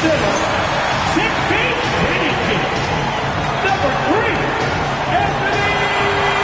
Manila, 16 finishing. Number 3, Anthony Davis.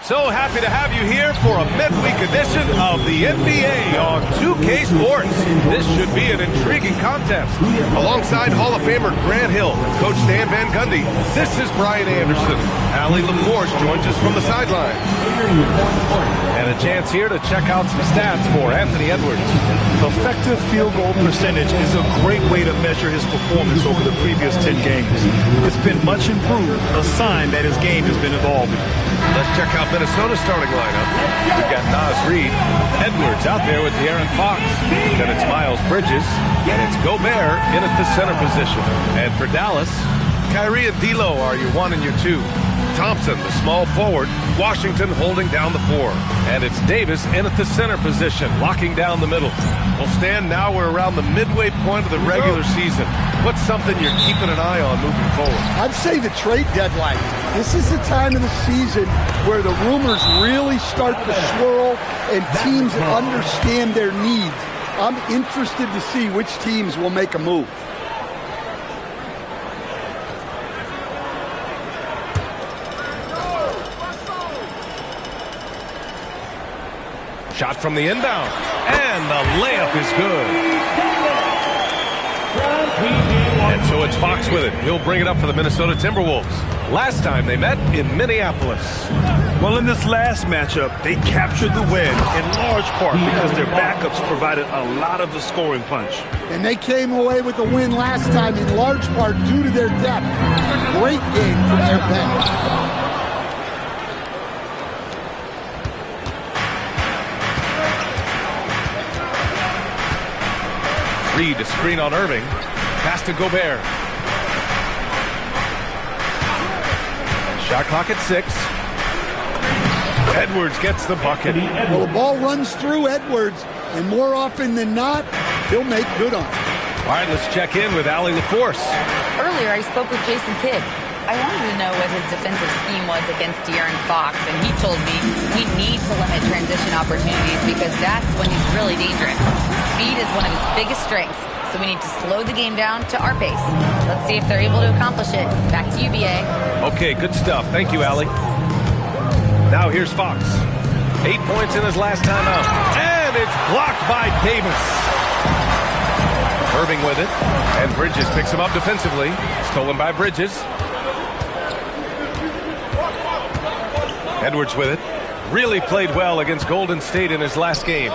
So happy to have you here for a midweek edition of the NBA on 2K Sports. This should be an intriguing contest. Alongside Hall of Famer Grant Hill and Coach Dan Van Gundy, this is Brian Anderson. Allie LaForce joins us from the sideline. And a chance here to check out some stats for Anthony Edwards. Effective field goal percentage is a great way to measure his performance over the previous 10 games. It's been much improved, a sign that his game has been evolving. Let's check out Minnesota's starting lineup. We've got Nas Reed, Edwards out there with De'Aaron Fox. Then it's Miles Bridges, and it's Gobert in at the center position. And for Dallas, Kyrie and D'Lo are your 1 and your 2. Thompson, the small forward, Washington holding down the 4. And it's Davis in at the center position, locking down the middle. Well, Stan, now we're around the midway point of the regular season. What's something you're keeping an eye on moving forward? I'd say the trade deadline. This is the time of the season where the rumors really start to swirl and teams understand their needs. I'm interested to see which teams will make a move. Shot from the inbound, and the layup is good. And so it's Fox with it. He'll bring it up for the Minnesota Timberwolves. Last time they met in Minneapolis. Well, in this last matchup, they captured the win in large part because their backups provided a lot of the scoring punch. And they came away with the win last time in large part due to their depth. Great game from their bench. Reed, a screen on Irving. Pass to Gobert. Shot clock at 6. Edwards gets the bucket. Well, the ball runs through Edwards, and more often than not, he'll make good on it. All right, let's check in with Allie LaForce. Earlier, I spoke with Jason Kidd. I wanted to know what his defensive scheme was against De'Aaron Fox, and he told me we need to limit transition opportunities because that's when he's really dangerous. Speed is one of his biggest strengths, so we need to slow the game down to our pace. Let's see if they're able to accomplish it. Back to you, BA. Okay, good stuff. Thank you, Allie. Now here's Fox. 8 points in his last time out, and it's blocked by Davis. Irving with it, and Bridges picks him up defensively. Stolen by Bridges. Edwards with it. Really played well against Golden State in his last game.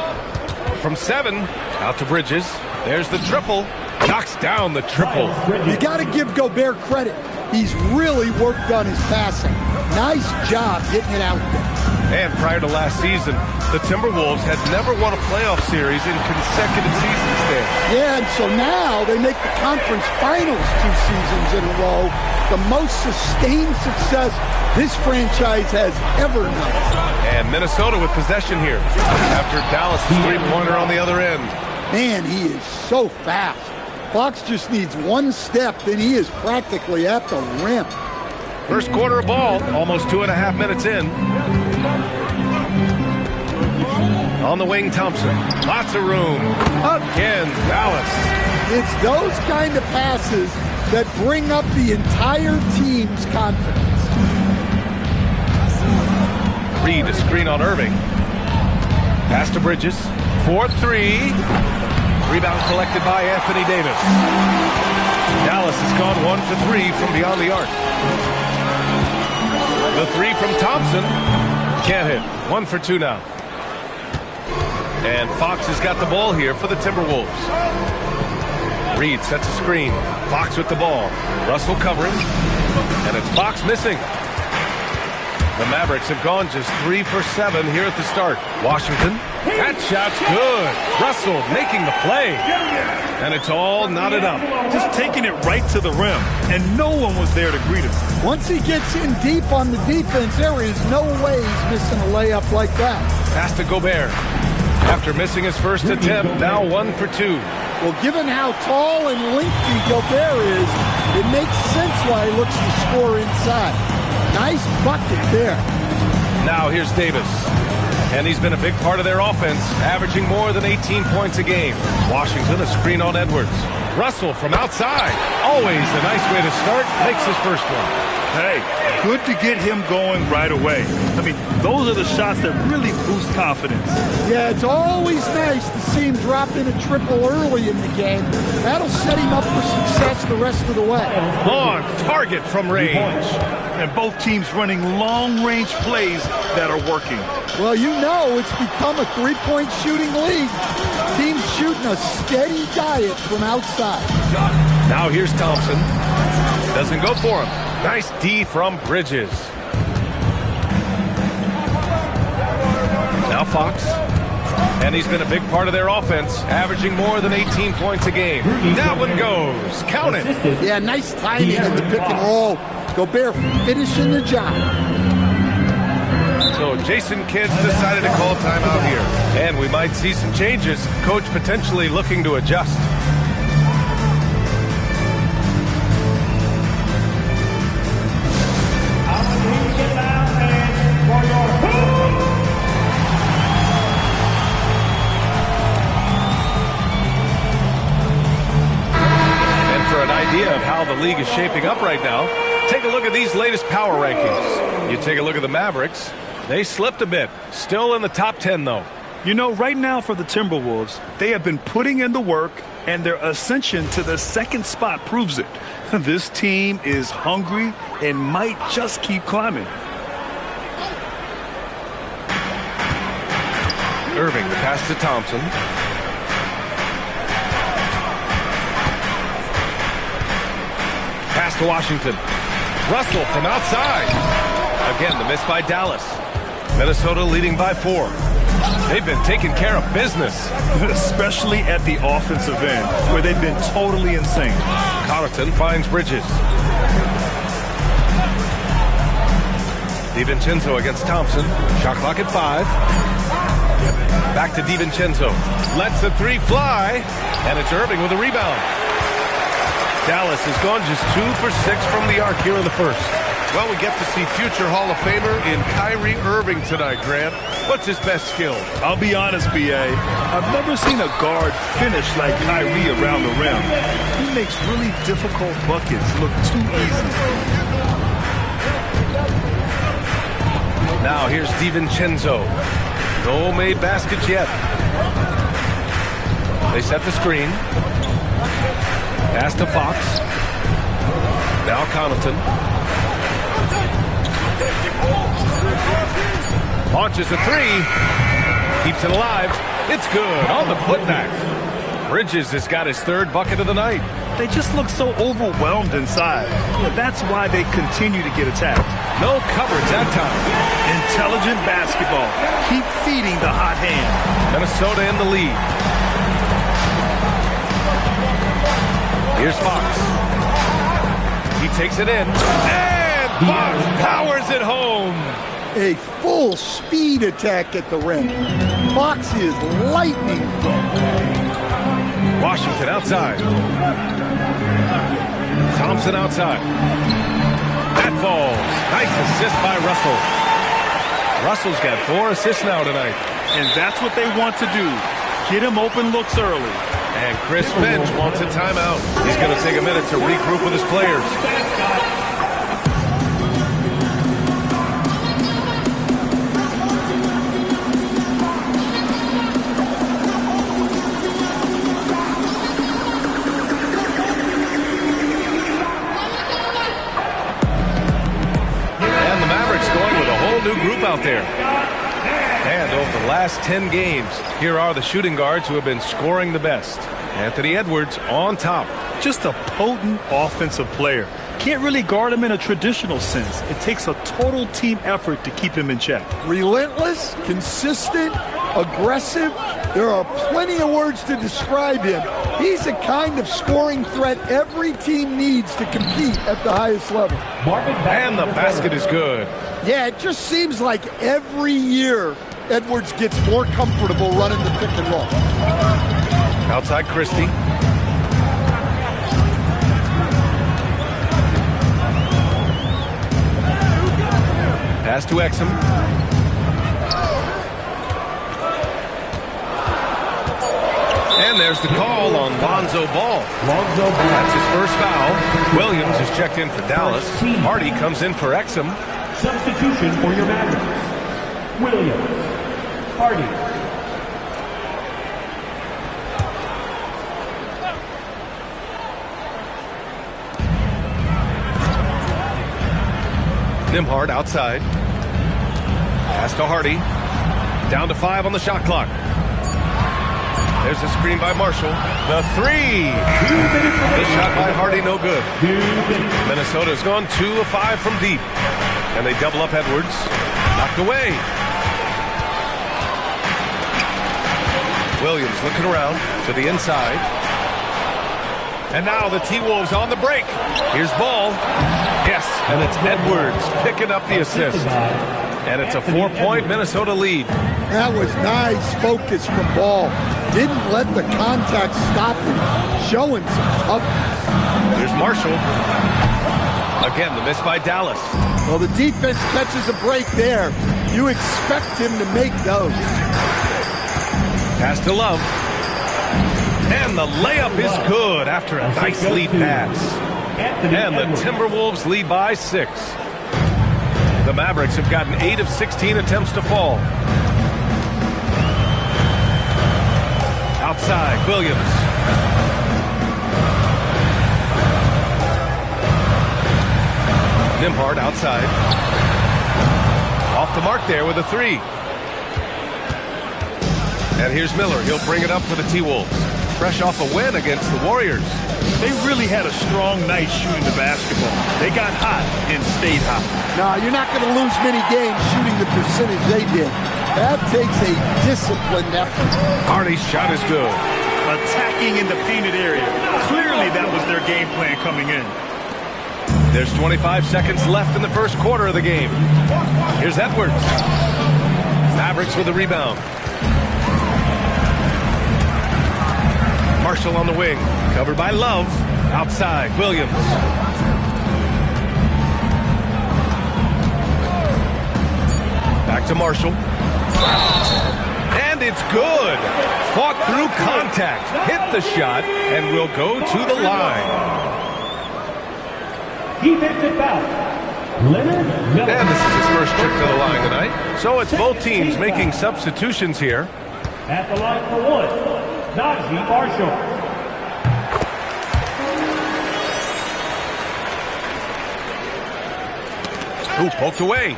From 7, out to Bridges. There's the triple. Knocks down the triple. You got to give Gobert credit. He's really worked on his passing. Nice job getting it out there. And prior to last season, the Timberwolves had never won a playoff series in consecutive seasons there. Yeah, and so now they make the conference finals 2 seasons in a row. The most sustained success this franchise has ever known. And Minnesota with possession here after Dallas' three-pointer on the other end. Man, he is so fast. Fox just needs one step, then he is practically at the rim. First quarter of ball, almost 2.5 minutes in. On the wing, Thompson. Lots of room. Again, Dallas. It's those kind of passes that bring up the entire team's confidence. Reed, a screen on Irving. Pass to Bridges. 4-3. Rebound collected by Anthony Davis. Dallas has gone 1 for 3 from beyond the arc. The 3 from Thompson. Can't hit. 1 for 2 now. And Fox has got the ball here for the Timberwolves. Reed sets a screen. Fox with the ball. Russell covering. And it's Fox missing. The Mavericks have gone just 3 for 7 here at the start. Washington. That shot's good. Russell making the play. And it's all knotted up. Just taking it right to the rim. And no one was there to greet him. Once he gets in deep on the defense, there is no way he's missing a layup like that. Pass to Gobert. After missing his first attempt, now 1 for 2. Well, given how tall and lengthy Gobert is, it makes sense why he looks to score inside. Nice bucket there. Now here's Davis. And he's been a big part of their offense, averaging more than 18 points a game. Washington, a screen on Edwards. Russell from outside. Always a nice way to start. Makes his first one. Hey, good to get him going right away. I mean, those are the shots that really boost confidence. Yeah, it's always nice to see him drop in a triple early in the game. That'll set him up for success the rest of the way. Long target from range. And both teams running long-range plays that are working. Well, you know it's become a three-point shooting league. Teams shooting a steady diet from outside. Now here's Thompson. Doesn't go for him. Nice D from Bridges. Now Fox. And he's been a big part of their offense, averaging more than 18 points a game. That one goes. Count it. Yeah, nice timing in the pick and roll. Gobert finishing the job. So Jason Kidd's decided to call timeout here. And we might see some changes. Coach potentially looking to adjust. Of how the league is shaping up right now, take a look at these latest power rankings. You take a look at the Mavericks. They slipped a bit. Still in the top 10, though. You know, right now for the Timberwolves, they have been putting in the work, and their ascension to the second spot proves it. This team is hungry and might just keep climbing. Irving, the pass to Thompson. Pass to Washington. Russell from outside. Again, the miss by Dallas. Minnesota leading by 4. They've been taking care of business. Especially at the offensive end, where they've been totally insane. Connaughton finds Bridges. DiVincenzo against Thompson. Shot clock at 5. Back to DiVincenzo. Lets the 3 fly. And it's Irving with a rebound. Dallas has gone just 2 for 6 from the arc here in the first. Well, we get to see future Hall of Famer in Kyrie Irving tonight, Grant. What's his best skill? I'll be honest, B.A. I've never seen a guard finish like Kyrie around the rim. He makes really difficult buckets look too easy. Now here's DiVincenzo. No made baskets yet. They set the screen. Pass to Fox. Now Connaughton. Launches a 3. Keeps it alive. It's good on the putback. Bridges has got his 3rd bucket of the night. They just look so overwhelmed inside. That's why they continue to get attacked. No coverage that time. Intelligent basketball. Keep feeding the hot hand. Minnesota in the lead. Here's Fox. He takes it in. And Fox powers it home. A full speed attack at the rim. Fox is lightning. Washington outside. Thompson outside. That falls. Nice assist by Russell. Russell's got 4 assists now tonight. And that's what they want to do. Get him open looks early. And Chris Finch wants a timeout. He's going to take a minute to regroup with his players. And the Mavericks going with a whole new group out there. And over the last last 10 games. Here are the shooting guards who have been scoring the best. Anthony Edwards on top. Just a potent offensive player. Can't really guard him in a traditional sense. It takes a total team effort to keep him in check. Relentless, consistent, aggressive. There are plenty of words to describe him. He's a kind of scoring threat every team needs to compete at the highest level. And the basket is good. Yeah, it just seems like every year Edwards gets more comfortable running the pick and roll. Outside Christie. Pass to Exum. And there's the call on Lonzo Ball. That's his first foul. Williams is checked in for Dallas. Hardy comes in for Exum. Substitution for your Mavericks. Williams. Hardy. Nembhard outside. Pass to Hardy. Down to 5 on the shot clock. There's a screen by Marshall. The three. The shot by Hardy, no good. Minnesota's gone 2 of 5 from deep. And they double up Edwards. Knocked away. Williams looking around to the inside. And now the T-Wolves on the break. Here's Ball. Yes, and it's Edwards picking up the assist. And it's a 4-point Minnesota lead. That was nice focus from Ball. Didn't let the contact stop him. Showing some toughness. There's Marshall. Again, the miss by Dallas. Well, the defense catches a break there. You expect him to make those. Pass to Love. And the layup is good after a nice lead pass. And the Timberwolves lead by 6. The Mavericks have gotten 8 of 16 attempts to fall. Outside, Williams. Nembhard outside. Off the mark there with a 3. And here's Miller. He'll bring it up for the T-Wolves. Fresh off a win against the Warriors. They really had a strong night shooting the basketball. They got hot and stayed hot. No, you're not going to lose many games shooting the percentage they did. That takes a disciplined effort. Hardy's shot is good. Attacking in the painted area. Clearly that was their game plan coming in. There's 25 seconds left in the first quarter of the game. Here's Edwards. Mavericks with a rebound. Marshall on the wing. Covered by Love. Outside, Williams. Back to Marshall. And it's good. Fought through contact. Hit the shot and will go to the line. Defensive foul. Leonard Miller. And this is his first trip to the line tonight. So it's both teams making substitutions here. At the line for 1, Najee Marshall. Ooh, poked away.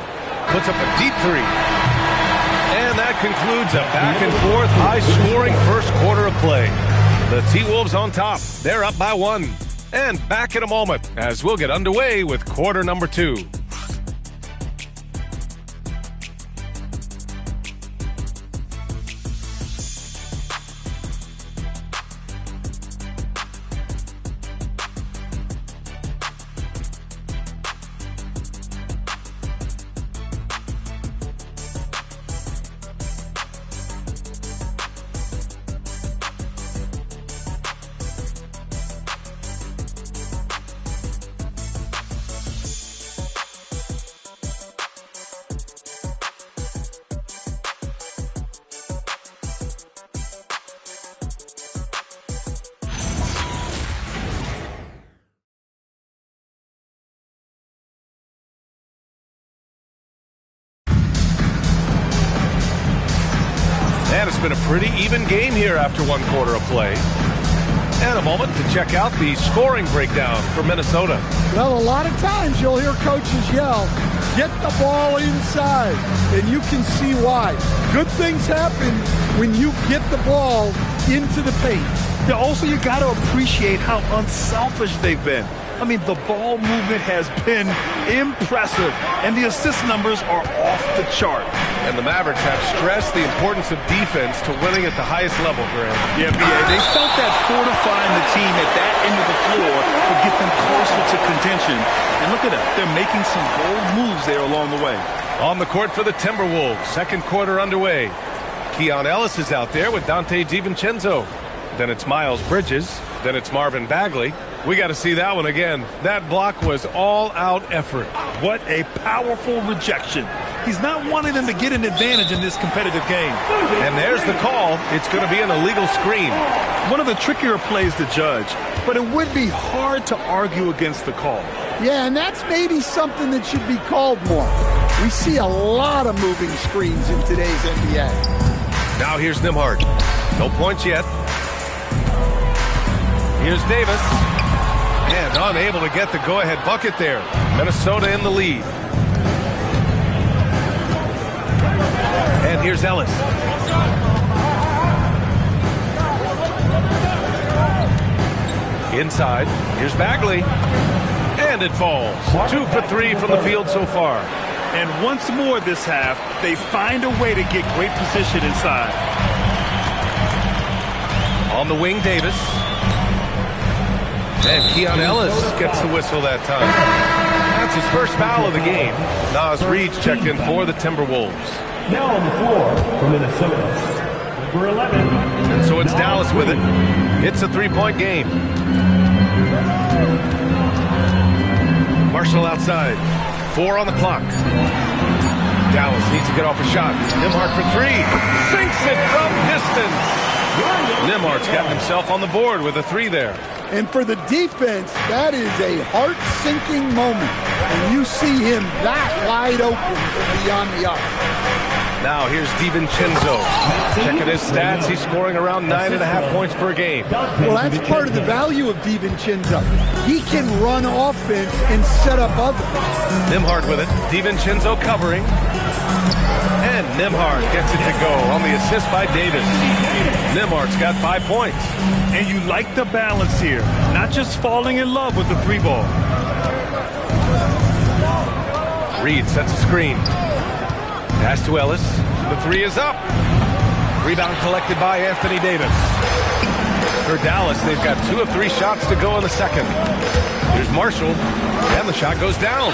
Puts up a deep 3. And that concludes a back-and-forth, high-scoring first quarter of play. The T-Wolves on top. They're up by 1. And back in a moment as we'll get underway with quarter number 2. And it's been a pretty even game here after 1 quarter of play. And a moment to check out the scoring breakdown for Minnesota. Well, a lot of times you'll hear coaches yell, get the ball inside, and you can see why. Good things happen when you get the ball into the paint. Yeah, also, you got to appreciate how unselfish they've been. I mean, the ball movement has been impressive, and the assist numbers are off the chart. And the Mavericks have stressed the importance of defense to winning at the highest level, Graham. Yeah, B.A., they felt that fortifying the team at that end of the floor would get them closer to contention. And look at that. They're making some bold moves there along the way. On the court for the Timberwolves, second quarter underway. Keon Ellis is out there with Dante DiVincenzo. Then it's Miles Bridges. Then it's Marvin Bagley. We got to see that one again. That block was all-out effort. What a powerful rejection. He's not wanting them to get an advantage in this competitive game. And there's the call. It's going to be an illegal screen. One of the trickier plays to judge, but it would be hard to argue against the call. Yeah, and that's maybe something that should be called more. We see a lot of moving screens in today's NBA. Now here's Nembhard. No points yet. Here's Davis. And unable to get the go-ahead bucket there. Minnesota in the lead. And here's Ellis. Inside. Here's Bagley. And it falls. 2 for 3 from the field so far. And once more this half, they find a way to get great position inside. On the wing, Davis. And Keon Ellis gets the whistle that time. That's his first foul of the game. Nas Reed's checked in for the Timberwolves. Now on the floor for Minnesota, number 11. And so it's Dallas with it. It's a three-point game. Marshall outside. 4 on the clock. Dallas needs to get off a shot. Nembhard for 3. Sinks it from distance. Nembhard's got himself on the board with a 3 there. And for the defense, that is a heart-sinking moment. And you see him that wide open from beyond the arc. Now here's DiVincenzo. Checking his stats, he's scoring around 9.5 points per game. Well, that's part of the value of DiVincenzo. He can run offense and set up others. Nembhard with it. DiVincenzo covering. And Nembhard gets it to go on the assist by Davis. Nembhard's got 5 points. And you like the balance here. Not just falling in love with the 3 ball. Reed sets a screen. Pass to Ellis. The 3 is up. Rebound collected by Anthony Davis. For Dallas, they've got 2 of 3 shots to go in the second. Here's Marshall. And the shot goes down.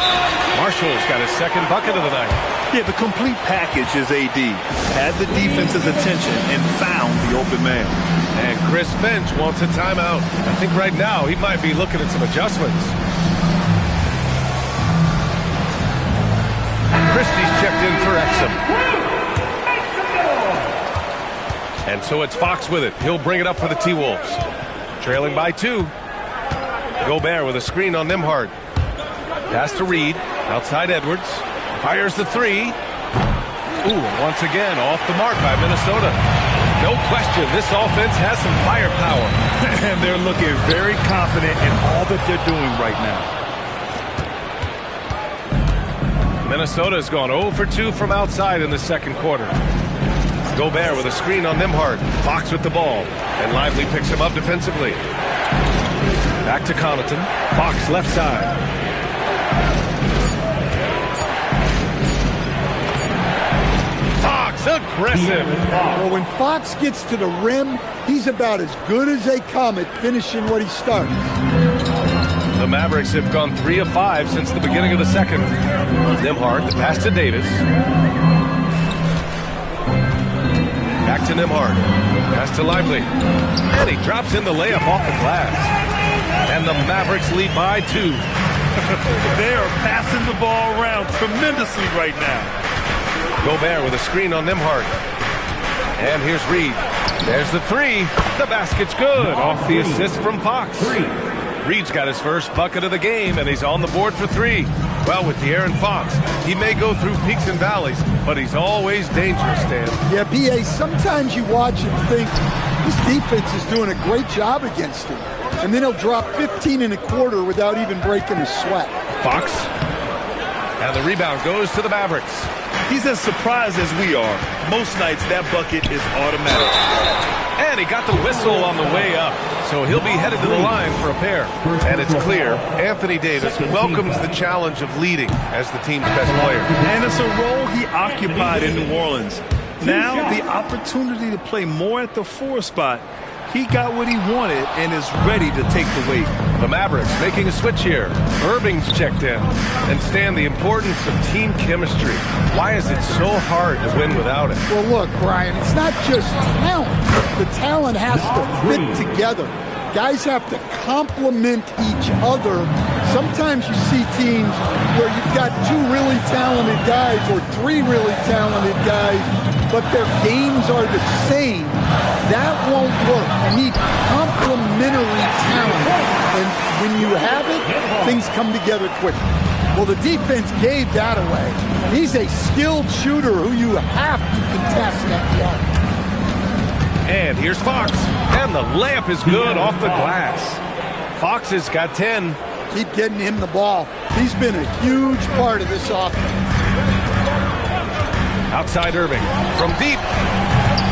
Marshall's got his second bucket of the night. Yeah, the complete package is AD. Had the defense's attention and found the open man. And Chris Finch wants a timeout. I think right now he might be looking at some adjustments. Christie's checked in for Exum. And so it's Fox with it. He'll bring it up for the T-Wolves. Trailing by 2. Gobert with a screen on Nembhard. Pass to Reed. Outside Edwards. Fires the 3. Ooh, once again off the mark by Minnesota. No question, this offense has some firepower. And they're looking very confident in all that they're doing right now. Minnesota's gone 0 for 2 from outside in the second quarter. Gobert with a screen on Nembhard. Fox with the ball. And Lively picks him up defensively. Back to Connaughton. Fox left side. Fox aggressive. Well, when Fox gets to the rim, he's about as good as they come at finishing what he starts. The Mavericks have gone 3 of 5 since the beginning of the second. Nembhard, the pass to Davis. Back to Nembhard. Pass to Lively. And he drops in the layup off the glass. And the Mavericks lead by 2. They are passing the ball around tremendously right now. Gobert with a screen on Nembhard. And here's Reed. There's the 3. The basket's good. Off the assist from Fox. Reed's got his first bucket of the game, and he's on the board for 3. Well, with De'Aaron Fox, he may go through peaks and valleys, but he's always dangerous, Dan. Yeah, B.A., sometimes you watch and think, this defense is doing a great job against him. And then he'll drop 15 and a quarter without even breaking a sweat. Fox. And the rebound goes to the Mavericks. He's as surprised as we are. Most nights that bucket is automatic. And he got the whistle on the way up. So he'll be headed to the line for a pair. And it's clear Anthony Davis welcomes the challenge of leading as the team's best player. And it's a role he occupied in New Orleans. Now the opportunity to play more at the 4 spot. He got what he wanted and is ready to take the weight. The Mavericks making a switch here. Irving's checked in. And Stan, the importance of team chemistry. Why is it so hard to win without it? Well, look, Brian, it's not just talent. The talent has to fit together. Guys have to complement each other. Sometimes you see teams where you've got 2 really talented guys or 3 really talented guys, but their games are the same. That won't work. You need complementary talent. And when you have it, things come together quickly. Well, the defense gave that away. He's a skilled shooter who you have to contest that yard. And here's Fox. And the layup is good off the glass. Fox has got 10. Keep getting him the ball. He's been a huge part of this offense. Outside Irving. From deep.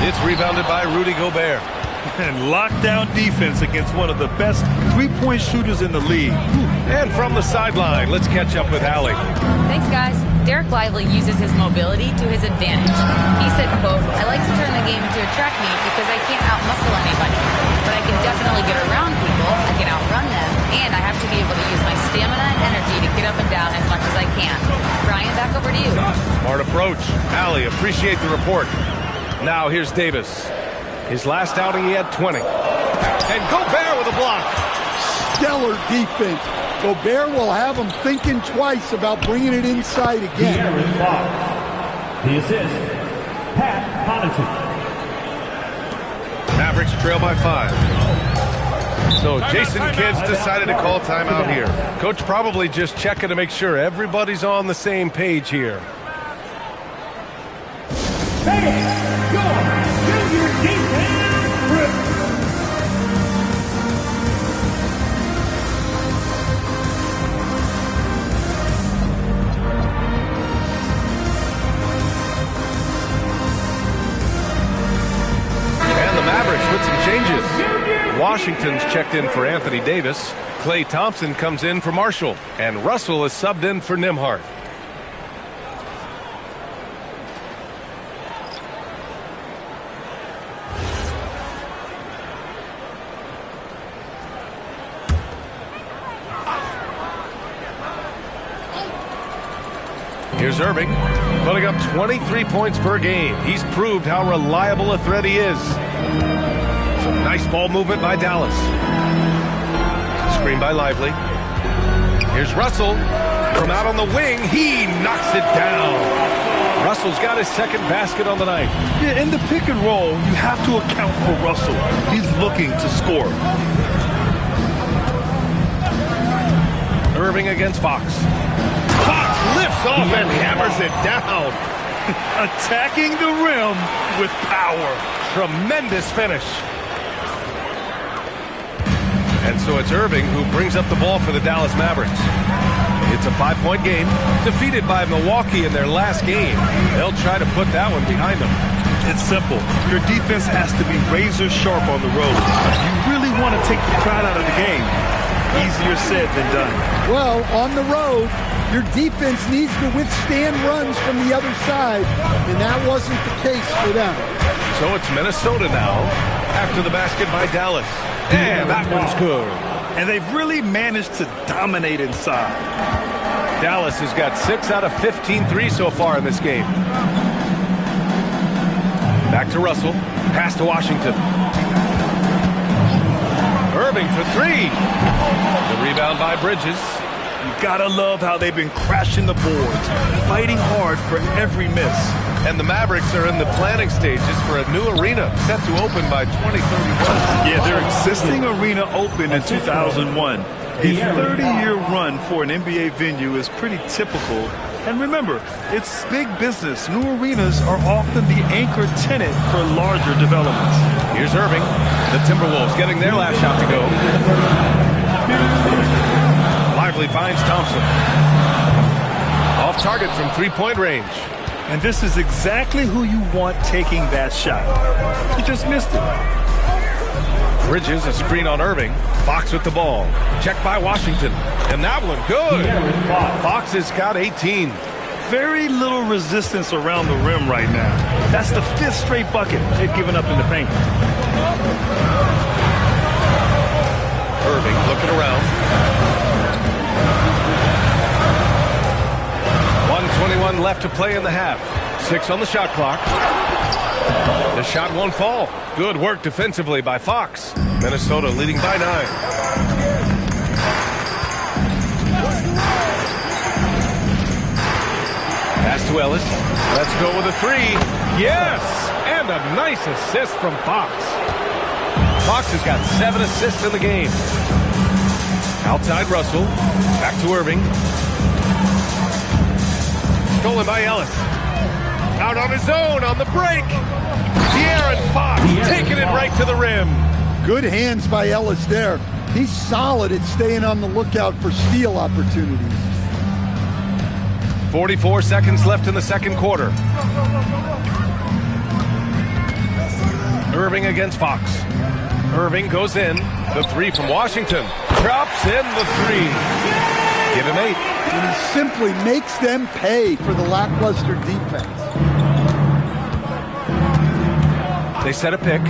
It's rebounded by Rudy Gobert. And lockdown defense against one of the best three-point shooters in the league. And from the sideline, let's catch up with Allie. Thanks, guys. Derek Lively uses his mobility to his advantage. He said, quote, "I like to turn the game into a track meet because I can't out-muscle anybody. But I can definitely get around people, I can outrun them, and I have to be able to use my stamina and energy to get up and down as much as I can." Brian, back over to you. Smart approach. Allie, appreciate the report. Now here's Davis. His last outing, he had 20. And Gobert with a block. Stellar defense. Gobert will have him thinking twice about bringing it inside again. Aaron Fox. The assist, Pat Connaughton. Mavericks trail by 5. So Jason Kidd's decided to call timeout here. Coach probably just checking to make sure everybody's on the same page here. Changes. Washington's checked in for Anthony Davis. Klay Thompson comes in for Marshall. And Russell is subbed in for Nembhard. Here's Irving, putting up 23 points per game. He's proved how reliable a threat he is. Some nice ball movement by Dallas. Screen by Lively. Here's Russell. From out on the wing, he knocks it down. Russell's got his second basket on the night. Yeah, in the pick and roll, you have to account for Russell. He's looking to score. Irving against Fox. Fox lifts off and hammers it down. Attacking the rim with power. Tremendous finish. And so it's Irving who brings up the ball for the Dallas Mavericks. It's a 5-point game. Defeated by Milwaukee in their last game. They'll try to put that one behind them. It's simple. Your defense has to be razor sharp on the road. You really want to take the crowd out of the game. Easier said than done. Well, on the road, your defense needs to withstand runs from the other side, and that wasn't the case for them. So it's Minnesota now after the basket by Dallas. And that one's good. And they've really managed to dominate inside. Dallas has got 6 out of 15 threes so far in this game. Back to Russell. Pass to Washington. Irving for 3. The rebound by Bridges. You gotta love how they've been crashing the boards, fighting hard for every miss. And the Mavericks are in the planning stages for a new arena set to open by 2031. Yeah, their existing arena opened in 2001. A 30-year run for an NBA venue is pretty typical. And remember, it's big business. New arenas are often the anchor tenant for larger developments. Here's Irving. The Timberwolves getting their last shot to go. Lively finds Thompson. Off target from three-point range. And this is exactly who you want taking that shot. He just missed it. Bridges, a screen on Irving. Fox with the ball. Checked by Washington. And that one, good. Fox has got 18. Very little resistance around the rim right now. That's the 5th straight bucket they've given up in the paint. Irving looking around. 1:21 left to play in the half. 6 on the shot clock. The shot won't fall. Good work defensively by Fox. Minnesota leading by 9. Pass to Ellis. Let's go with a 3. Yes! And a nice assist from Fox. Fox has got 7 assists in the game. Outside Russell. Back to Irving. Stolen by Ellis. Out on his own on the break. De'Aaron Fox taking it right to the rim. Good hands by Ellis there. He's solid at staying on the lookout for steal opportunities. 44 seconds left in the second quarter. Irving against Fox. Irving goes in. The 3 from Washington. Drops in the 3. Give him 8. And he simply makes them pay for the lackluster defense. They set a pick.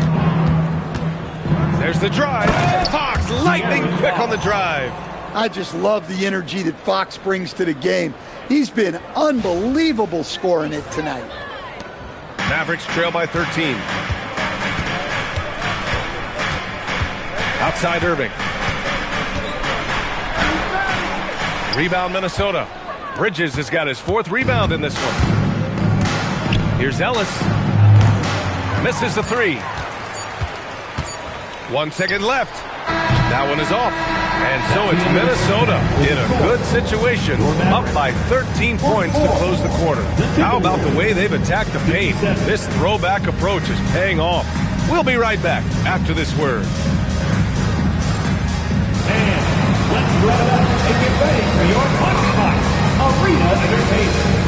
There's the drive. Fox lightning quick on the drive. I just love the energy that Fox brings to the game. He's been unbelievable scoring it tonight. Mavericks trail by 13. Outside Irving. Rebound Minnesota. Bridges has got his 4th rebound in this one. Here's Ellis. Misses the 3. 1 second left. That one is off. And so it's Minnesota in a good situation, up by 13 points to close the quarter. How about the way they've attacked the paint? This throwback approach is paying off. We'll be right back after this word. And let's wrap it up and get ready for your Punch Fight Arena Entertainment.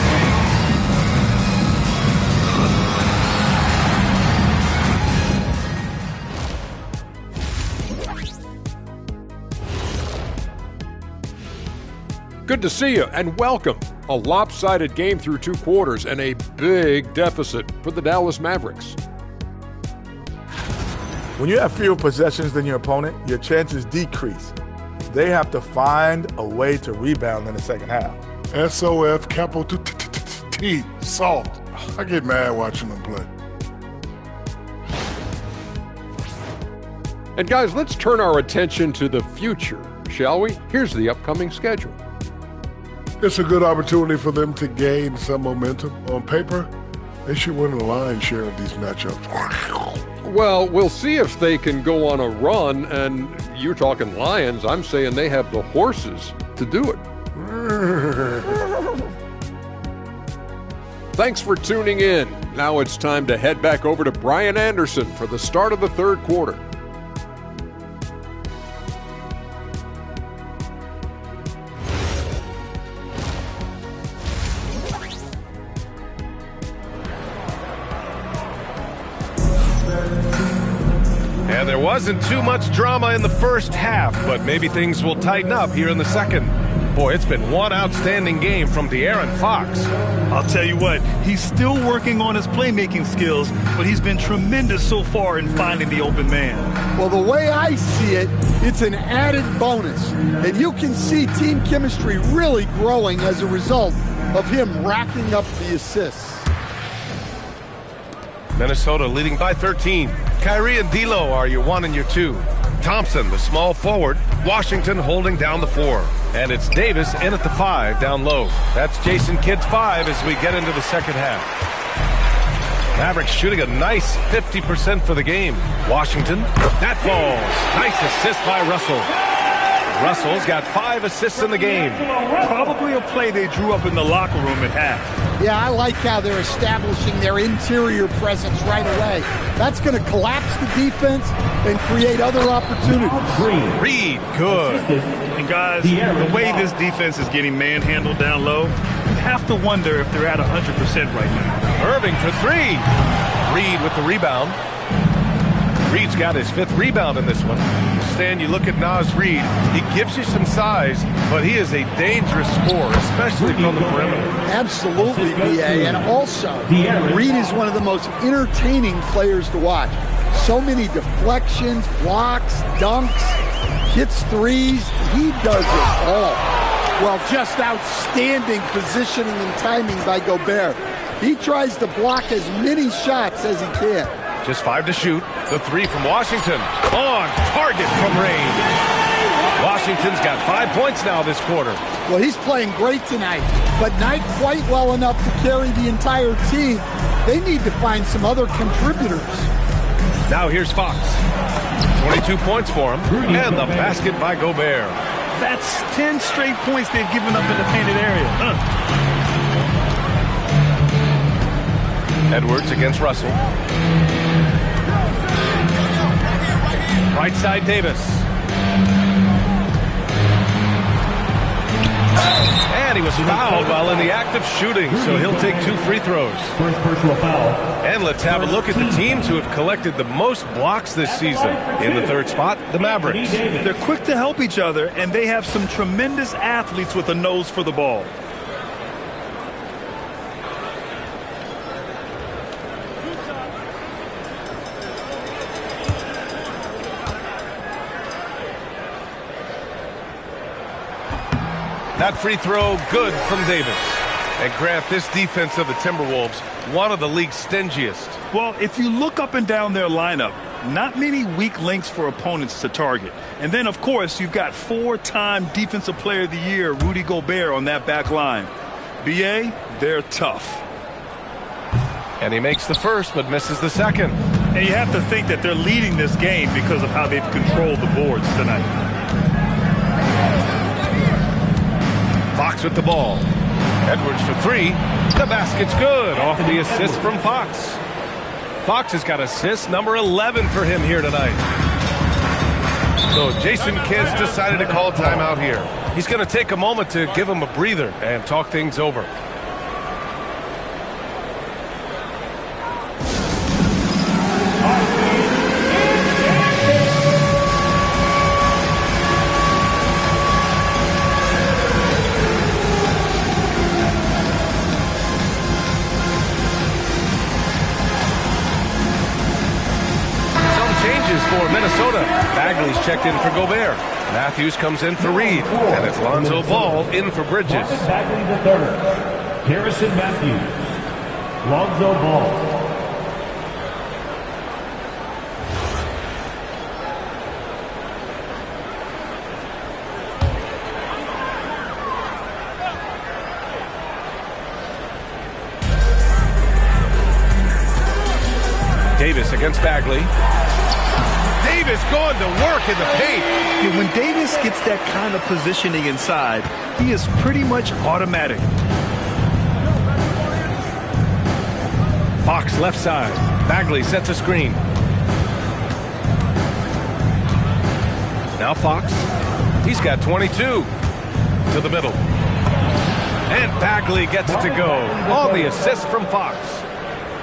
Good to see you and welcome. A lopsided game through 2 quarters and a big deficit for the Dallas Mavericks. When you have fewer possessions than your opponent, your chances decrease. They have to find a way to rebound in the second half. SOF capital T, soft. I get mad watching them play. And guys, let's turn our attention to the future, shall we? Here's the upcoming schedule. It's a good opportunity for them to gain some momentum. On paper, they should win the lion's share of these matchups. Well, we'll see if they can go on a run, and you're talking Lions. I'm saying they have the horses to do it. Thanks for tuning in. Now it's time to head back over to Brian Anderson for the start of the third quarter. And there wasn't too much drama in the first half, but maybe things will tighten up here in the second. Boy, it's been one outstanding game from De'Aaron Fox. I'll tell you what, he's still working on his playmaking skills, but he's been tremendous so far in finding the open man. Well, the way I see it, it's an added bonus. And you can see team chemistry really growing as a result of him racking up the assists. Minnesota leading by 13. Kyrie and D'Lo are your 1 and your 2. Thompson, the small forward. Washington holding down the 4. And it's Davis in at the 5 down low. That's Jason Kidd's 5 as we get into the second half. Mavericks shooting a nice 50% for the game. Washington, that falls. Nice assist by Russell. Russell's got 5 assists in the game. Probably a play they drew up in the locker room at half. Yeah, I like how they're establishing their interior presence right away. That's going to collapse the defense and create other opportunities. Reed, good. And guys, the way this defense is getting manhandled down low, have to wonder if they're at 100% right now. Irving for three. Reed with the rebound. Reed's got his 5th rebound in this one. Stan, you look at Naz Reed, he gives you some size, but he is a dangerous scorer, especially from the perimeter. Absolutely, B.A. And also, Reed is one of the most entertaining players to watch. So many deflections, blocks, dunks, hits threes. He does it all. Well, just outstanding positioning and timing by Gobert. He tries to block as many shots as he can. Just 5 to shoot. The 3 from Washington. On target from range. Washington's got 5 points now this quarter. Well, he's playing great tonight, but not quite well enough to carry the entire team. They need to find some other contributors. Now here's Fox. 22 points for him. And the basket by Gobert. That's 10 straight points they've given up in the painted area. Edwards against Russell. Right side, Davis. And he was fouled while in the act of shooting, so he'll take 2 free throws. First personal foul. And let's have a look at the teams who have collected the most blocks this season. In the 3rd spot, the Mavericks. They're quick to help each other, and they have some tremendous athletes with a nose for the ball. That free throw good from Davis. And Grant, this defense of the Timberwolves, one of the league's stingiest. Well, if you look up and down their lineup, not many weak links for opponents to target. And then, of course, you've got 4-time Defensive Player of the Year, Rudy Gobert, on that back line. B.A., they're tough. And he makes the first, but misses the second. And you have to think that they're leading this game because of how they've controlled the boards tonight. Fox with the ball. Edwards for 3. The basket's good off the assist from Fox. Fox has got assist number 11 for him here tonight. So Jason Kidd's decided to call timeout here. He's going to take a moment to give him a breather and talk things over. For Minnesota, Bagley's checked in for Gobert. Matthews comes in for Reed, and it's Lonzo Ball in for Bridges. Bagley the 3rd. Harrison Matthews. Lonzo Ball. Davis against Bagley. Davis going to work in the paint. Yeah, when Davis gets that kind of positioning inside, he is pretty much automatic. Fox left side. Bagley sets a screen. Now Fox. He's got 22. To the middle. And Bagley gets it to go on the assist from Fox.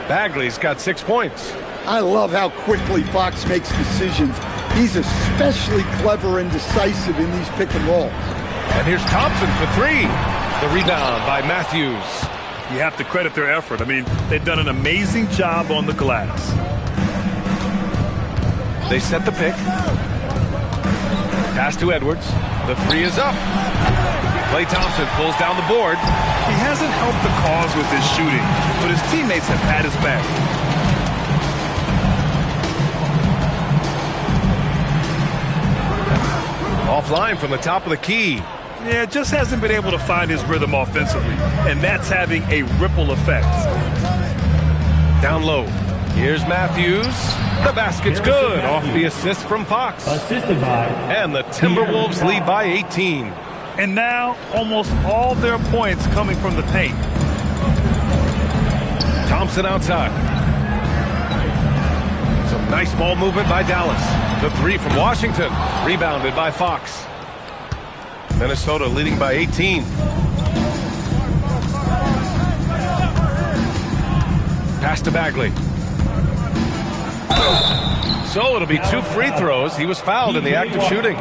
Bagley's got 6 points. I love how quickly Fox makes decisions. He's especially clever and decisive in these pick and rolls. And here's Thompson for 3. The rebound by Matthews. You have to credit their effort. I mean, they've done an amazing job on the glass. They set the pick. Pass to Edwards. The 3 is up. Klay Thompson pulls down the board. He hasn't helped the cause with his shooting, but his teammates have had his back. Offline from the top of the key. Yeah, just hasn't been able to find his rhythm offensively, and that's having a ripple effect. Down low. Here's Matthews. The basket's good off the assist from Fox. Assisted by. And the Timberwolves lead by 18. And now, almost all their points coming from the paint. Thompson outside. Some nice ball movement by Dallas. The 3 from Washington. Rebounded by Fox. Minnesota leading by 18. Pass to Bagley. So it'll be 2 free throws. He was fouled in the act of shooting.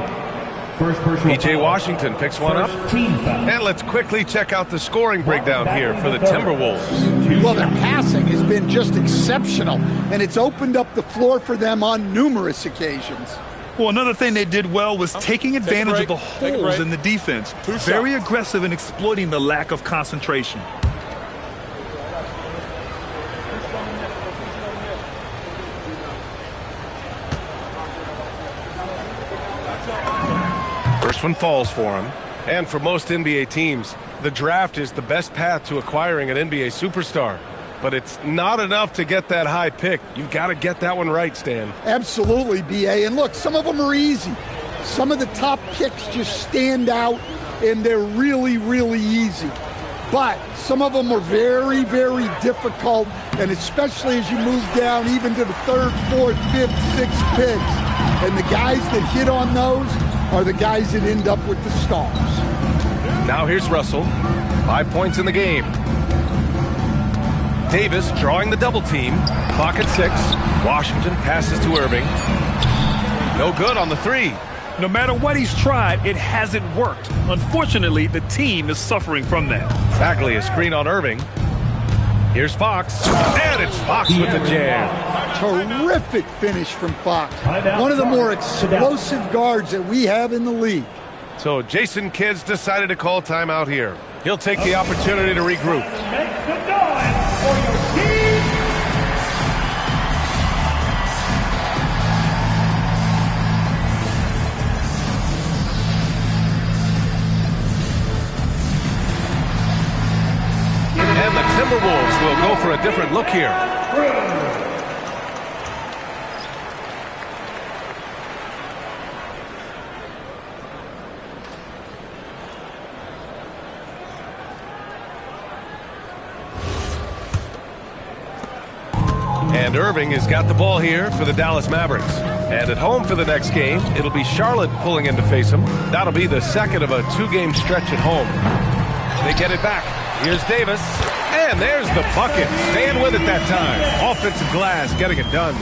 P.J. Washington picks one up. And let's quickly check out the scoring breakdown here for the Timberwolves. Well, their passing has been just exceptional, and it's opened up the floor for them on numerous occasions. Well, another thing they did well was taking advantage of the holes in the defense. Very aggressive in exploiting the lack of concentration. First one falls for him. And for most NBA teams, the draft is the best path to acquiring an NBA superstar. But it's not enough to get that high pick. You've got to get that one right, Stan. Absolutely, B.A. And look, some of them are easy. Some of the top picks just stand out, and they're really, really easy. But some of them are very, very difficult, and especially as you move down even to the 3rd, 4th, 5th, 6th picks. And the guys that hit on those are the guys that end up with the stars. Now here's Russell. 5 points in the game. Davis drawing the double team. Clock at 6. Washington passes to Irving. No good on the 3. No matter what he's tried, it hasn't worked. Unfortunately, the team is suffering from that. Bagley, a screen on Irving. Here's Fox. And it's Fox with the jam. Terrific finish from Fox. One of the more explosive guards that we have in the league. So Jason Kidd's decided to call timeout here. He'll take the opportunity to regroup. Make some noise for your team. And the Timberwolves will go for a different look here. And Irving has got the ball here for the Dallas Mavericks. And at home for the next game, it'll be Charlotte pulling in to face them. That'll be the second of a 2-game stretch at home. They get it back. Here's Davis. And there's the bucket. Staying with it that time. Offensive glass getting it done.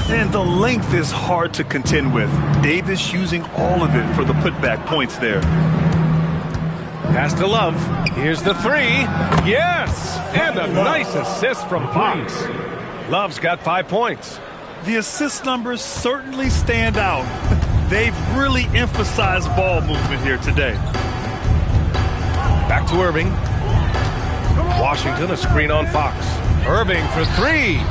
And the length is hard to contend with. Davis using all of it for the putback points there. Pass to Love. Here's the 3. Yes! And a nice assist from Fox. Love's got 5 points. The assist numbers certainly stand out. They've really emphasized ball movement here today. Back to Irving. Washington, a screen on Fox. Irving for 3.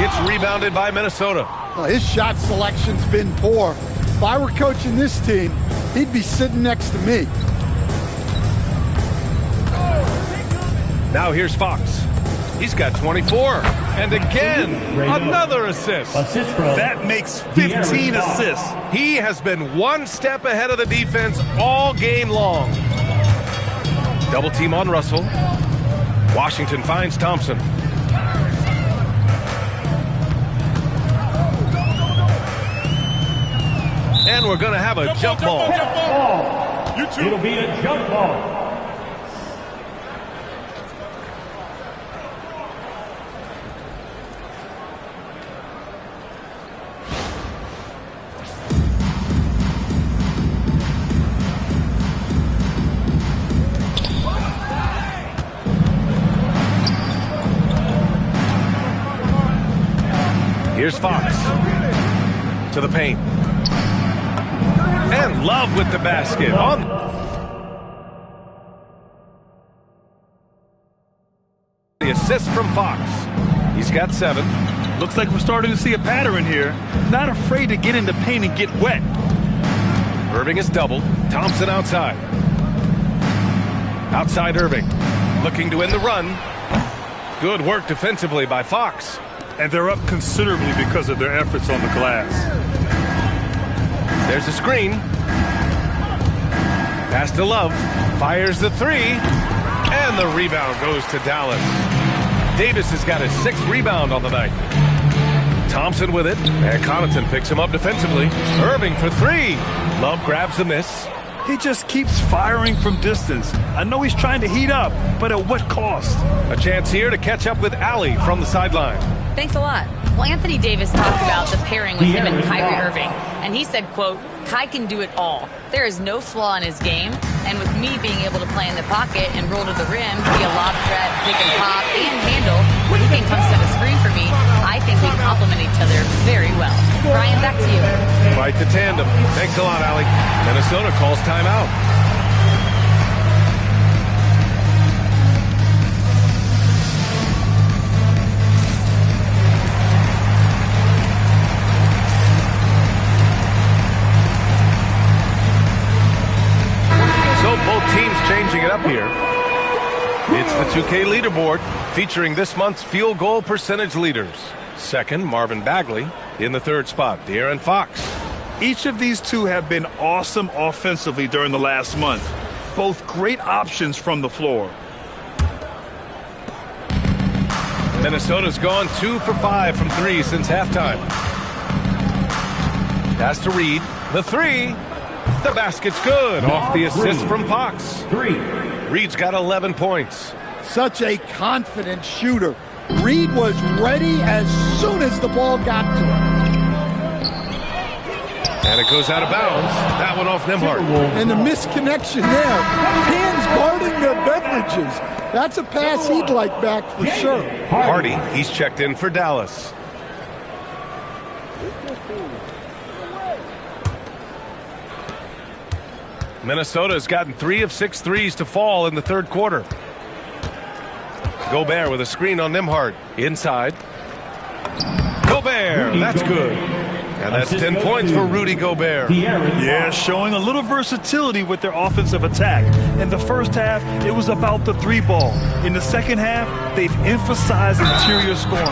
It's rebounded by Minnesota. Well, his shot selection's been poor. If I were coaching this team, he'd be sitting next to me. Now here's Fox. He's got 24. And again, another assist. That makes 15 assists. He has been one step ahead of the defense all game long. Double team on Russell. Washington finds Thompson. And we're going to have a jump ball. It'll be a jump ball. Here's Fox to the paint. And Love with the basket. On the assist from Fox. He's got 7. Looks like we're starting to see a pattern here. Not afraid to get in the paint and get wet. Irving is doubled. Thompson outside. Outside Irving. Looking to end the run. Good work defensively by Fox. And they're up considerably because of their efforts on the glass. There's a screen. Pass to Love. Fires the 3. And the rebound goes to Dallas. Davis has got his 6th rebound on the night. Thompson with it. And Connaughton picks him up defensively. Irving for 3. Love grabs the miss. He just keeps firing from distance. I know he's trying to heat up, but at what cost? A chance here to catch up with Allie from the sideline. Thanks a lot. Well, Anthony Davis talked about the pairing with him and Kyrie Irving, and he said, quote, "Kai can do it all. There is no flaw in his game, and with me being able to play in the pocket and roll to the rim, be a lob threat, pick and pop, and handle, when he can come set a screen for me, I think we complement each other very well." Brian, back to you. Quite the tandem. Thanks a lot, Allie. Minnesota calls timeout. Both teams changing it up here. It's the 2K leaderboard featuring this month's field goal percentage leaders. Second, Marvin Bagley. In the third spot, De'Aaron Fox. Each of these two have been awesome offensively during the last month. Both great options from the floor. Minnesota's gone 2 for 5 from 3 since halftime. Pass to Reed. The three. The basket's good off the assist from Fox. Reed's got 11 points. Such a confident shooter. Reed was ready as soon as the ball got to him. And it goes out of bounds. That one off Nembhard. And the misconnection there. Fans guarding their beverages. That's a pass he'd like back for sure. Hardy, he's checked in for Dallas. Minnesota has gotten 3 of 6 threes to fall in the third quarter. Gobert with a screen on Nembhard. Inside. Gobert, that's good. And that's 10 points for Rudy Gobert. Yeah, showing a little versatility with their offensive attack. In the first half, it was about the three ball. In the second half, they've emphasized interior scoring.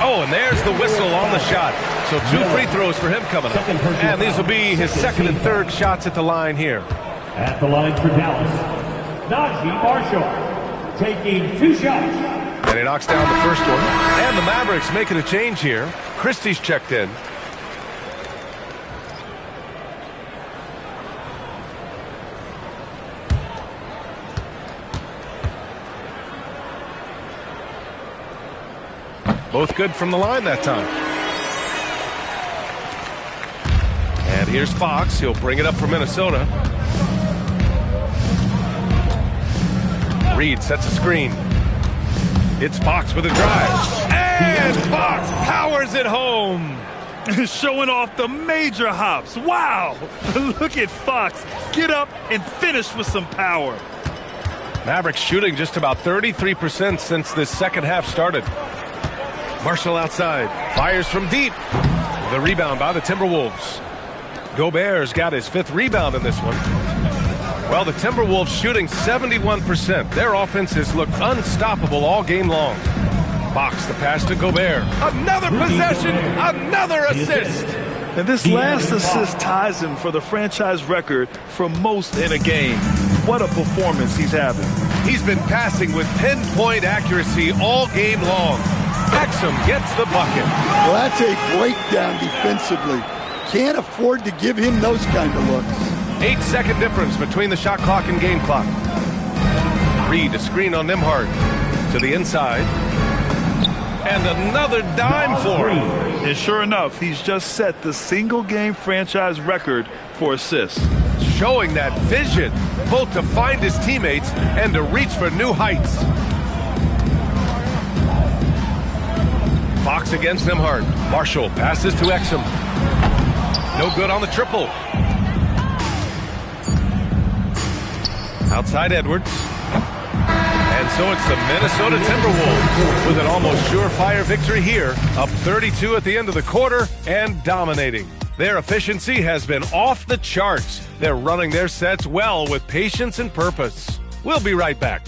Oh, and there's the whistle on the shot. So 2 free throws for him coming up. And these will be his second and third shots at the line here. At the line for Dallas, Najee Marshall taking 2 shots. And he knocks down the first one. And the Mavericks making a change here. Christie's checked in. Both good from the line that time. And here's Fox. He'll bring it up for Minnesota. Reed sets a screen. It's Fox with a drive. And Fox powers it home. Showing off the major hops. Wow. Look at Fox. Get up and finish with some power. Mavericks shooting just about 33% since this second half started. Marshall outside. Fires from deep. The rebound by the Timberwolves. Gobert's got his 5th rebound in this one. Well, the Timberwolves shooting 71%. Their offenses look unstoppable all game long. Fox, the pass to Gobert. Another possession, another assist. And this last assist ties him for the franchise record for most in a game. What a performance he's having. He's been passing with pinpoint accuracy all game long. Exum gets the bucket. Well, that's a breakdown defensively. Can't afford to give him those kind of looks. 8-second difference between the shot clock and game clock. Reed, a screen on Nembhard. To the inside. And another dime for him. And sure enough, he's just set the single-game franchise record for assists. Showing that vision, both to find his teammates and to reach for new heights. Fox against Nembhard. Marshall passes to Exum. No good on the triple. Outside Edwards. And so it's the Minnesota Timberwolves with an almost surefire victory here, up 32 at the end of the quarter and dominating. Their efficiency has been off the charts. They're running their sets well with patience and purpose. We'll be right back.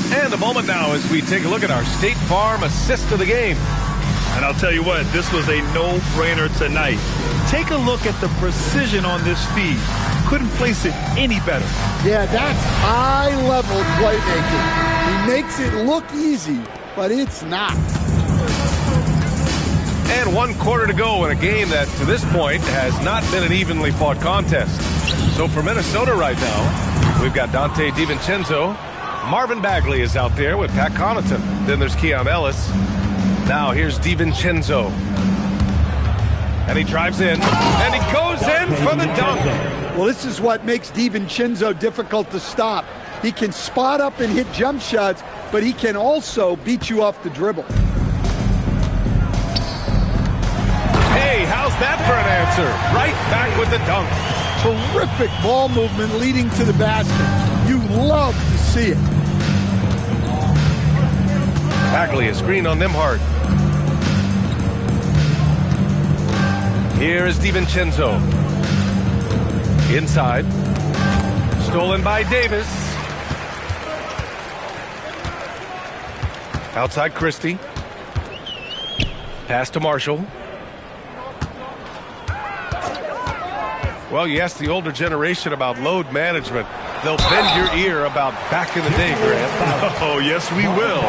And a moment now as we take a look at our State Farm assist of the game. And I'll tell you what, this was a no-brainer tonight. Take a look at the precision on this feed. couldn't place it any better. Yeah, that's high-level playmaking. He makes it look easy, but it's not. And 1 quarter to go in a game that, to this point, has not been an evenly fought contest. So for Minnesota right now, we've got Dante DiVincenzo. Marvin Bagley is out there with Pat Connaughton. Then there's Keon Ellis. Now here's DiVincenzo. And he drives in, and he goes in for the dunk. Well, this is what makes DiVincenzo difficult to stop. He can spot up and hit jump shots, but he can also beat you off the dribble. Hey, how's that for an answer? Right back with the dunk. Terrific ball movement leading to the basket. You love to see it. Bagley, a screen on Nembhard. Here is DiVincenzo. Inside. Stolen by Davis. Outside Christie. Pass to Marshall. Well, you ask the older generation about load management. They'll bend your ear about back in the day, Grant. Oh, yes, we will.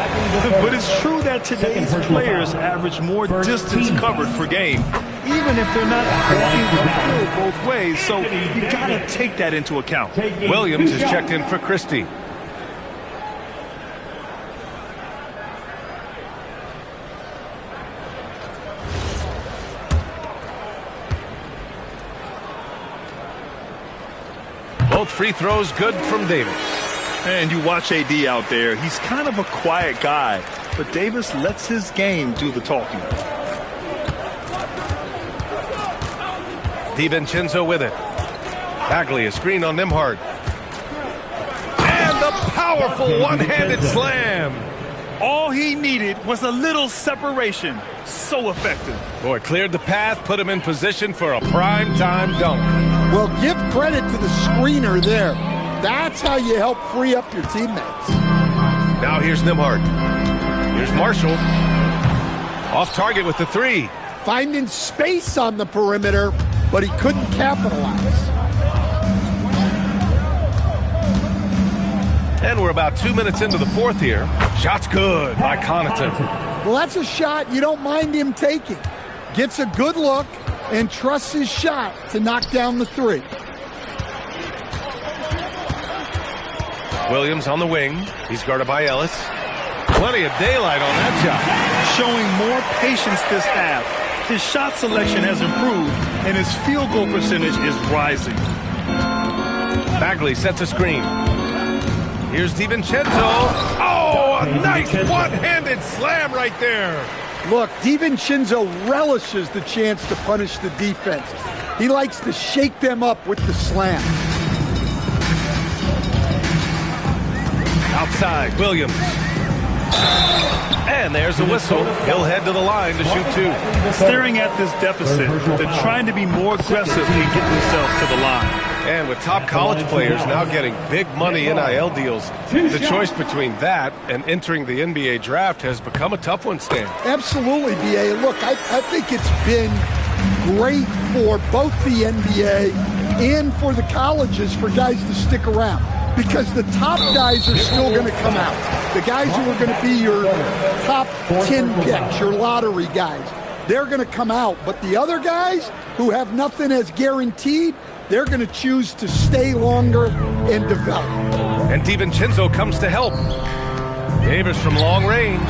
But it's true that today's players average more distance covered per game, even if they're not walking the field both ways. So you got to take that into account. Williams is checked in for Christie. Both free throws good from Davis. And you watch AD out there. He's kind of a quiet guy, but Davis lets his game do the talking. DiVincenzo with it. Bagley, a screen on Nembhard. And the powerful one-handed slam. All he needed was a little separation. So effective. Boy, cleared the path, put him in position for a prime-time dunk. Well, give credit to the screener there. That's how you help free up your teammates. Now here's Nembhard. Here's Marshall. Off target with the three. Finding space on the perimeter, but he couldn't capitalize. And we're about 2 minutes into the fourth here. Shot's good by Connaughton. Well, that's a shot you don't mind him taking. Gets a good look and trusts his shot to knock down the three. Williams on the wing. He's guarded by Ellis. Plenty of daylight on that shot. Showing more patience this half. His shot selection has improved, and his field goal percentage is rising. Bagley sets a screen. Here's DiVincenzo. Oh, a nice one-handed slam right there. Look, DiVincenzo relishes the chance to punish the defense. He likes to shake them up with the slam. Outside, Williams. And there's a whistle. He'll head to the line to shoot two. Staring at this deficit, they're trying to be more aggressive and get themselves to the line. And with top college players now getting big money NIL deals, the choice between that and entering the NBA draft has become a tough one, Stan. Absolutely, B.A. Look, I think it's been great for both the NBA and for the colleges for guys to stick around, because the top guys are still going to come out. The guys who are going to be your top 10 picks, your lottery guys, they're going to come out. But the other guys who have nothing as guaranteed, they're going to choose to stay longer and develop. And DiVincenzo comes to help. Davis from long range.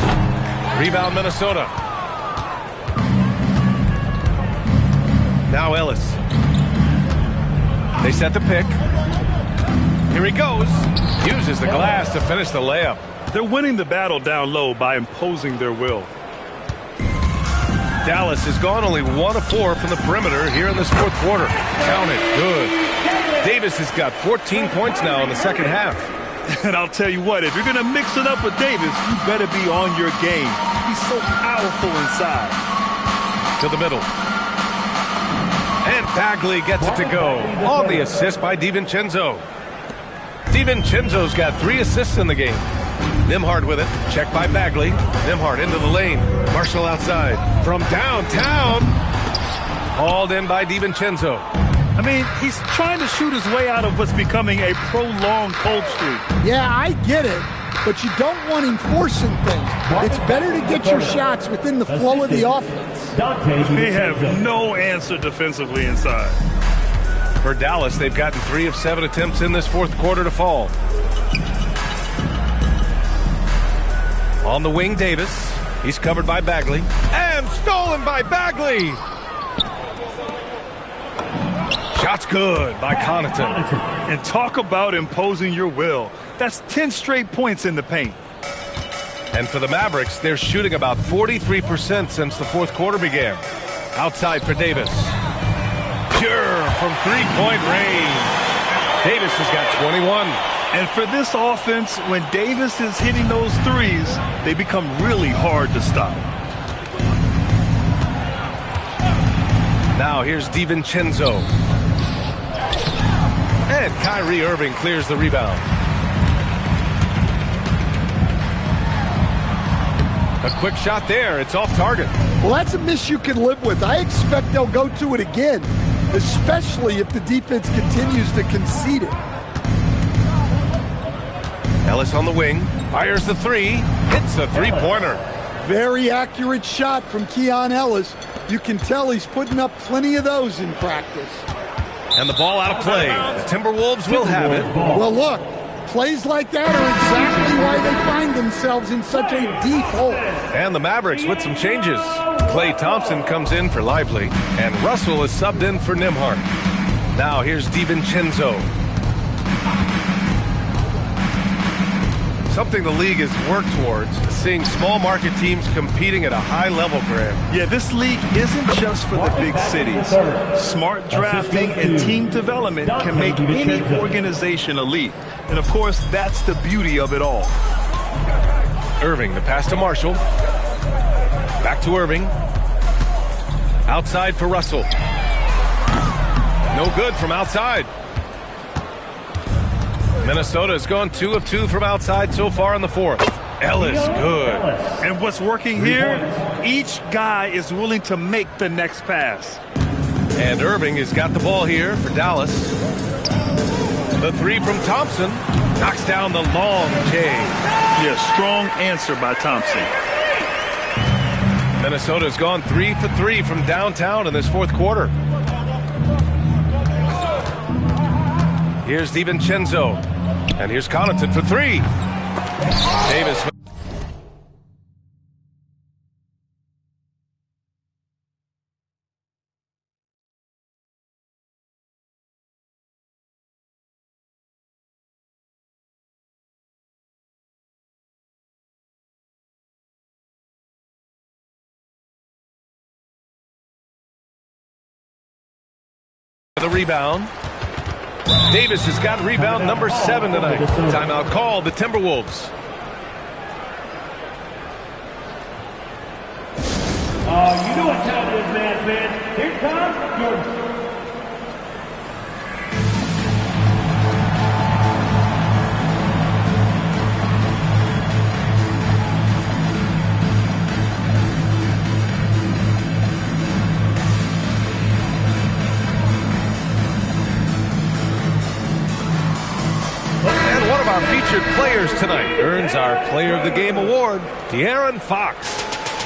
Rebound Minnesota. Now Ellis. They set the pick. Here he goes. Uses the glass to finish the layup. They're winning the battle down low by imposing their will. Dallas has gone only 1 of 4 from the perimeter here in this fourth quarter. Count it. Good. Davis has got 14 points now in the second half. And I'll tell you what, if you're going to mix it up with Davis, you better be on your game. He's so powerful inside. To the middle. And Bagley gets it to go on the assist by DiVincenzo. DiVincenzo's got 3 assists in the game. Nembhard with it. Checked by Bagley. Nembhard into the lane. Marshall outside. From downtown. Hauled in by DiVincenzo. I mean, he's trying to shoot his way out of what's becoming a prolonged cold streak. Yeah, I get it, but you don't want him forcing things. It's better to get your shots within the flow of the offense. They have no answer defensively inside. For Dallas, they've gotten 3 of 7 attempts in this fourth quarter to fall. On the wing, Davis. He's covered by Bagley. And stolen by Bagley! Shot's good by Connaughton. And talk about imposing your will. That's 10 straight points in the paint. And for the Mavericks, they're shooting about 43% since the fourth quarter began. Outside for Davis. Pure from three-point range. Davis has got 21. And for this offense, when Davis is hitting those threes, they become really hard to stop. Now here's DiVincenzo. And Kyrie Irving clears the rebound. A quick shot there. It's off target. Well, that's a miss you can live with. I expect they'll go to it again, especially if the defense continues to concede it. Ellis on the wing. Fires the three. Hits the three-pointer. Very accurate shot from Keon Ellis. You can tell he's putting up plenty of those in practice. And the ball out of play. The Timberwolves will have it. Well, look, plays like that are exactly why they find themselves in such a deep hole. And the Mavericks with some changes. Klay Thompson comes in for Lively, and Russell is subbed in for Nembhard. Now here's DiVincenzo. Something the league has worked towards, seeing small market teams competing at a high level, Graham. Yeah, this league isn't just for the big cities. Smart drafting and team development can make any organization elite. And of course, that's the beauty of it all. Irving, the pass to Marshall. Back to Irving. Outside for Russell. No good from outside. Minnesota has gone 2 of 2 from outside so far in the fourth. Ellis, good. And what's working here, each guy is willing to make the next pass. And Irving has got the ball here for Dallas. The three from Thompson knocks down the long J. Yeah, strong answer by Thompson. Minnesota's gone 3 for 3 from downtown in this fourth quarter. Here's DiVincenzo. And here's Connaughton for 3. Davis. The rebound. Davis has got rebound number 7 tonight. Timeout called the Timberwolves. You know what time it is, man. Here comes your... One of our featured players tonight earns our Player of the Game award, De'Aaron Fox.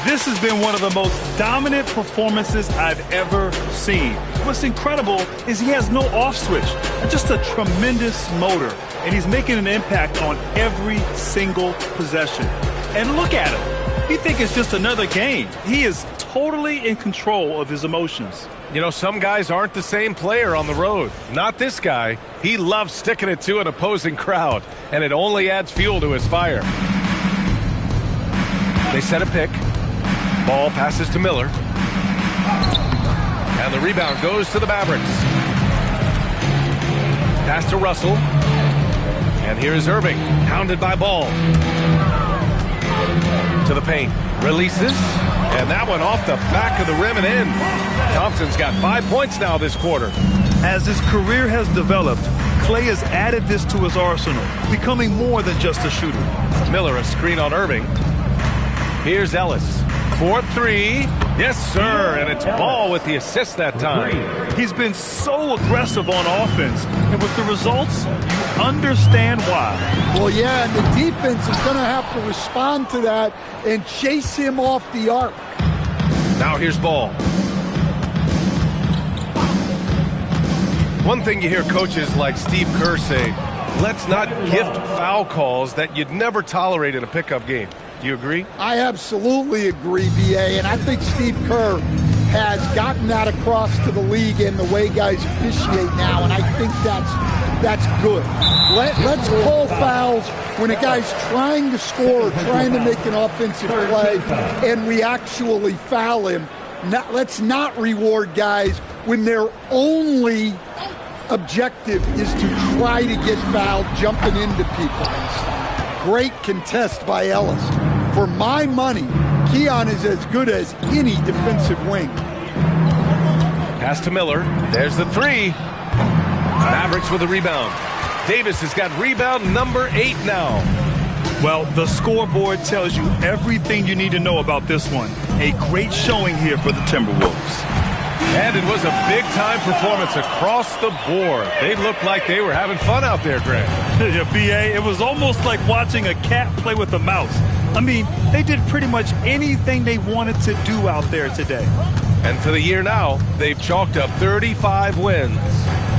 This has been one of the most dominant performances I've ever seen. What's incredible is he has no off switch, just a tremendous motor, and he's making an impact on every single possession. And look at him. You think it's just another game. He is totally in control of his emotions. You know, some guys aren't the same player on the road. Not this guy. He loves sticking it to an opposing crowd, and it only adds fuel to his fire. They set a pick. Ball passes to Miller. And the rebound goes to the Mavericks. Pass to Russell. And here's Irving, hounded by Ball. To the paint. Releases. And that one off the back of the rim and in. Thompson's got 5 points now this quarter. As his career has developed, Klay has added this to his arsenal, becoming more than just a shooter. Miller a screen on Irving. Here's Ellis. 4-3. Yes, sir, and it's Ball with the assist that time. He's been so aggressive on offense, and with the results, you understand why. Well, yeah, and the defense is going to have to respond to that and chase him off the arc. Now here's Ball. One thing you hear coaches like Steve Kerr say, let's not gift foul calls that you'd never tolerate in a pickup game. Do you agree? I absolutely agree, B.A., and I think Steve Kerr has gotten that across to the league and the way guys officiate now, and I think that's good. Let's call fouls when a guy's trying to score, trying to make an offensive play, and we actually foul him. Let's not reward guys when their only objective is to try to get fouled, jumping into people. Great contest by Ellis. For my money, Keon is as good as any defensive wing. Pass to Miller. There's the three. Mavericks with a rebound. Davis has got rebound number 8 now. Well, the scoreboard tells you everything you need to know about this one. A great showing here for the Timberwolves. And it was a big-time performance across the board. They looked like they were having fun out there, Grant. Yeah, B.A., it was almost like watching a cat play with a mouse. I mean, they did pretty much anything they wanted to do out there today. And for the year now, they've chalked up 35 wins.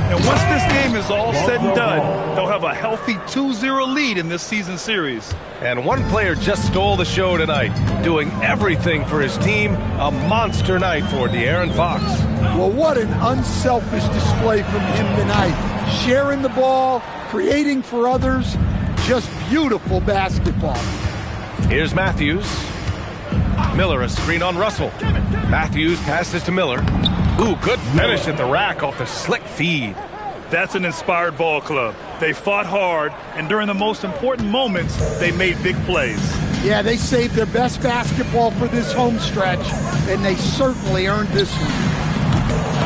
And once this game is all said and done, they'll have a healthy 2-0 lead in this season series. And one player just stole the show tonight, doing everything for his team. A monster night for De'Aaron Fox. Well, what an unselfish display from him tonight. Sharing the ball, creating for others, just beautiful basketball. Here's Matthews. Miller, a screen on Russell. Matthews passes to Miller. Ooh, good finish at the rack off the slick feed. That's an inspired ball club. They fought hard, and during the most important moments, they made big plays. Yeah, they saved their best basketball for this home stretch, and they certainly earned this one.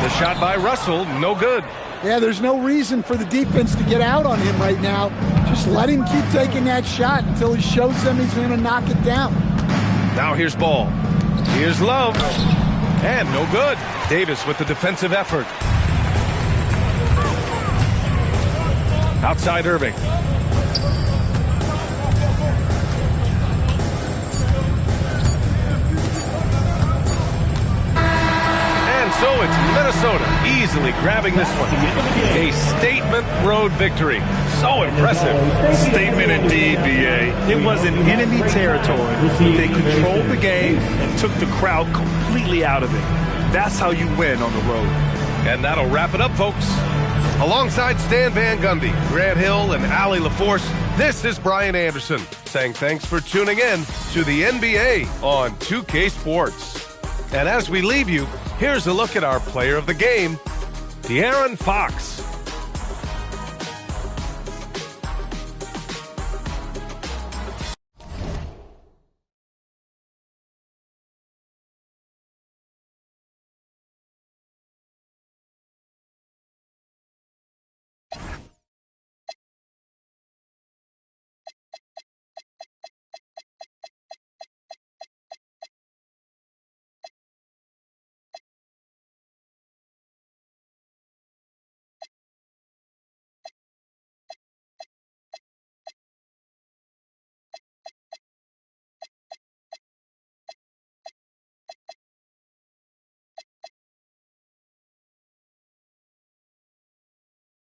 The shot by Russell, no good. Yeah, there's no reason for the defense to get out on him right now. Just let him keep taking that shot until he shows them he's going to knock it down. Now here's Ball. Here's Love. And no good. Davis with the defensive effort. Outside Irving. And so it's Minnesota easily grabbing this one. A statement road victory. So impressive. Statement indeed, B.A. It was in enemy territory. They controlled the game and took the crowd completely out of it. That's how you win on the road. And that'll wrap it up, folks. Alongside Stan Van Gundy, Grant Hill, and Allie LaForce, this is Brian Anderson saying thanks for tuning in to the NBA on 2K Sports. And as we leave you, here's a look at our player of the game, De'Aaron Fox.